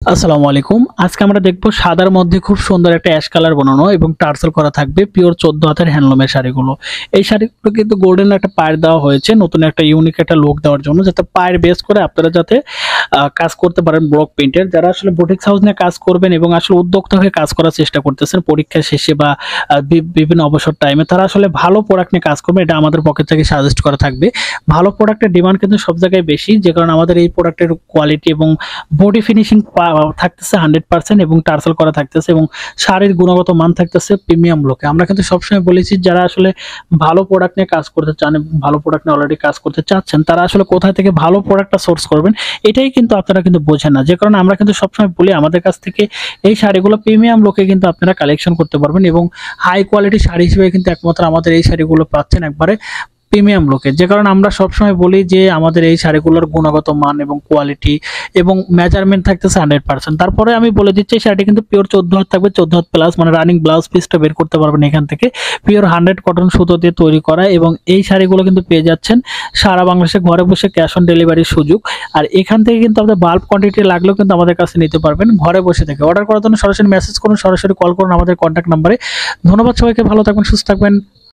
আসসালামু আলাইকুম। আজকে আমরা দেখব সাদার মধ্যে খুব সুন্দর একটা অ্যাশ কালার বানানো এবং টার্সেল করা থাকবে পিওর 14 হাতের হ্যান্ডলুমের শাড়িগুলো। এই শাড়িগুলো কিন্তু গোল্ডেন একটা পাড় দেওয়া হয়েছে নতুন একটা ইউনিক একটা লুক দেওয়ার জন্য, যাতে পাড় বেস করে আপনারা যাতে কাজ করতে পারেন ব্লক প্রিন্টের। যারা আসলে বুটিক হাউস নিয়ে কাজ করবেন এবং আসলে উদ্যোক্তা হয়ে কাজ করার চেষ্টা করতেছেন পরীক্ষা শেষে বা বিভিন্ন অবসর টাইমে, তারা আসলে ভালো প্রোডাক্ট নিয়ে কাজ করবে, এটা আমাদের পকেট থেকে সাজেস্ট করা থাকবে। ভালো প্রোডাক্টের ডিমান্ড কিন্তু সব জায়গায় বেশি, যে কারণে আমাদের এই প্রোডাক্টের কোয়ালিটি এবং বডি ফিনিশিং থাকতেছে 100% এবং টার্সেল করা থাকতেছে এবং শাড়ির গুণগত মান থাকতেছে প্রিমিয়াম লোকে। আমরা কিন্তু সবসময় বলেছি যারা আসলে ভালো প্রোডাক্ট নিয়ে কাজ করতে চান এবং ভালো প্রোডাক্ট নিয়ে অলরেডি কাজ করতে চাচ্ছেন, তারা আসলে কোথা থেকে ভালো প্রোডাক্টটা সোর্স করবেন এটাই কিন্তু আপনারা কিন্তু বোঝেন না। যে কারণে আমরা কিন্তু সবসময় বলি আমাদের কাছ থেকে এই শাড়িগুলো প্রিমিয়াম লোকে কিন্তু আপনারা কালেকশন করতে পারবেন এবং হাই কোয়ালিটি শাড়ি হিসেবে কিন্তু একমাত্র আমাদের এই শাড়িগুলো পাচ্ছেন একবারে প্রিমিয়াম লোকে। যে কারণে আমরা সবসময় বলি যে আমাদের এই শাড়িগুলোর গুণগত মান এবং কোয়ালিটি এবং মেজারমেন্ট থাকতেছে 100%। তারপরে আমি বলে দিচ্ছি এই শাড়িটি কিন্তু পিওর 14 হাত থাকবে, 14 হাত প্লাস, মানে রানিং ব্লাউজ পিসটা বের করতে পারবেন এখান থেকে। পিওর 100 কটন সুতো দিয়ে তৈরি করা এবং এই শাড়িগুলো কিন্তু পেয়ে যাচ্ছেন সারা বাংলাদেশে ঘরে বসে ক্যাশ অন ডেলিভারির সুযোগ। আর এখান থেকে কিন্তু আপনাদের বাল্ক কোয়ান্টিটি লাগলেও কিন্তু আমাদের কাছে নিতে পারবেন ঘরে বসে থেকে। অর্ডার করার জন্য সরাসরি মেসেজ করুন, সরাসরি কল করুন আমাদের কন্ট্যাক্ট নাম্বারে। ধন্যবাদ সবাইকে, ভালো থাকবেন, সুস্থ থাকবেন।